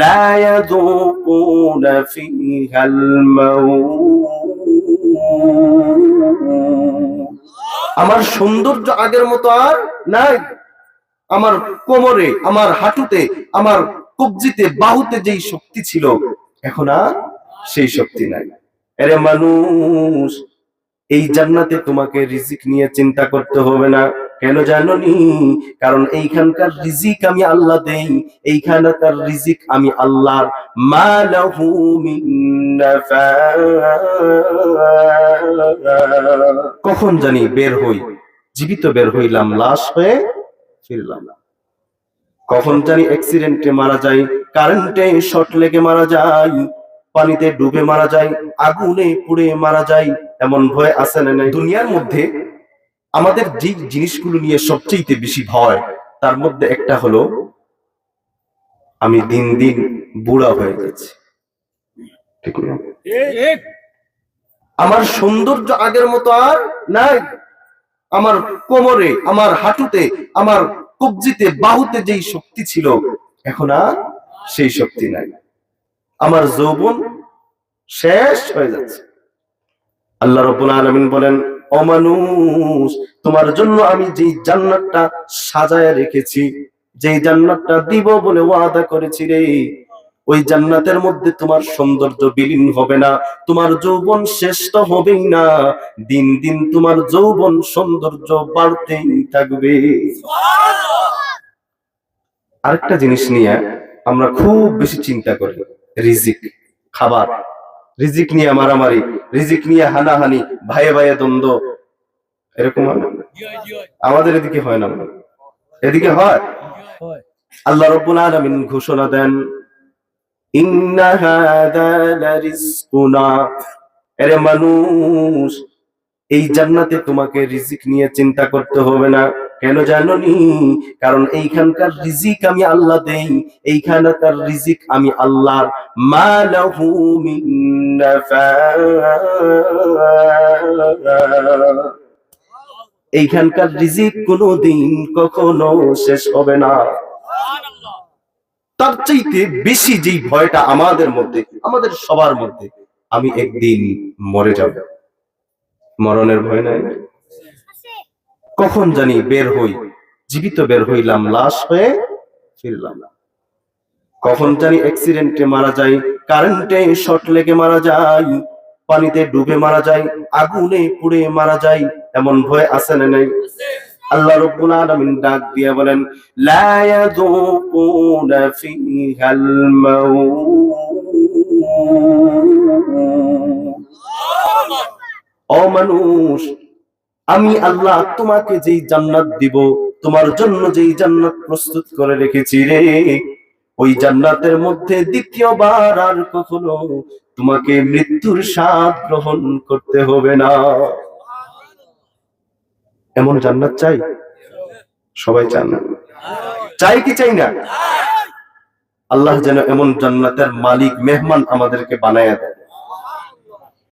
লা ইয়াযুকুনা ফিহাল মাউত। আমার সৌন্দর্য আগের মতো আর নাই। আমার কোমরে, আমার হাঁটুতে, আমার কবজিতে, বাহুতে যেই শক্তি ছিল, এখন আর সেই শক্তি নাই। আরে মানুষ, এই জান্নাতে তোমাকে রিজিক নিয়ে চিন্তা করতে হবে না। কেন জানোনি? কারণ এইখানকার রিজিক আমি আল্লাহ দেই, এইখানকার রিজিক আমি আল্লাহর। মালাহু মিন নাফাদ। কখন জানি বের হই, জীবিত বের হইলাম, লাশ হয়ে ফিরলাম। কখন জানি অ্যাক্সিডেন্টে মারা যাই, কারেন্টে শর্ট লেগে মারা যাই, পানিতে ডুবে মারা যায়, আগুনে পুড়ে মারা যায়। এমন ভয় আছে না নাই? দুনিয়ার মধ্যে আমাদের যে জিনিসগুলো নিয়ে সবচেয়ে বেশি ভয়, তার মধ্যে একটা হলো আমি দিন দিন বুড়া হয়ে যাচ্ছি। ঠিক না? আমার সৌন্দর্য আগের মতো আর নাই। আমার কোমরে, আমার হাঁটুতে, আমার কবজিতে, বাহুতে যেই শক্তি ছিল, এখন আর সেই শক্তি নাই। আমার যৌবন শেষ হয়ে যাচ্ছে। আল্লাহ রাব্বুল আলামিন বলেন, ও মানুষ, তোমার জন্য আমি যেই জান্নাতটা সাজায় রেখেছি, যেই জান্নাতটা দিব বলে ওয়াদা করেছি রে, ওই জান্নাতের মধ্যে তোমার সৌন্দর্য বিলীন হবে না, তোমার যৌবন শেষ তো হবেই না, দিন দিন তোমার যৌবন সৌন্দর্য বাড়তেই থাকবে। আরেকটা জিনিস নিয়ে আমরা খুব বেশি চিন্তা করি, রিজিক, খাবার। রিজিক নিয়ে মারামারি, রিজিক নিয়ে হানাহানি, ভাইয়ে ভাইয়ে দ্বন্দ্ব, এরকম আমাদের এদিকে হয় না? এদিকে হয়। আল্লাহ রাব্বুল আলামিন ঘোষণা দেন, ইন্না হাযা লারিজকুনা। আরে মানুষ, এই জান্নাতে তোমাকে রিজিক নিয়ে চিন্তা করতে হবে না। কেন জানোনি? কারণ এইখানকার রিজিক আমি আল্লাহ দেই, এইখানকার রিজিক আমি আল্লাহর। মালাহু মিন নাফাদ। এইখানকার রিজিক কোনোদিন কখনো শেষ হবে না। তার চাইতে বেশি যেই ভয়টা আমাদের মধ্যে, আমাদের সবার মধ্যে, আমি একদিন মরে যাব, মরণের ভয় নাই? কখন জানি বের হই, জীবিত বের হইলাম, লাশ হয়ে ফিরলাম। কখন জানি অ্যাক্সিডেন্টে মারা যাই, কারেন্টে শর্ট লেগে মারা যাই, পানিতে ডুবে মারা যায়, আগুনে পুড়ে মারা যায়। এমন ভয় আছে না নাই? আল্লাহ রাব্বুল আলামিন ডাক দিয়ে বলেন, লা ইয়াযুকুনা ফিহাল মাউত। ও মানুষ, আমি আল্লাহ তোমাকে যেই জান্নাত দিব, তোমার জন্য যেই জান্নাত প্রস্তুত করে রেখেছি রে, ওই জান্নাতের মধ্যে দ্বিতীয়বার আর কখনো তোমাকে মৃত্যুর স্বাদ গ্রহণ করতে হবে না। এমন জান্নাত চাই? সবাই চান না? চাই কি চাই না? আল্লাহ যেন এমন জান্নাতের মালিক, মেহমান আমাদেরকে বানায়া দেয়।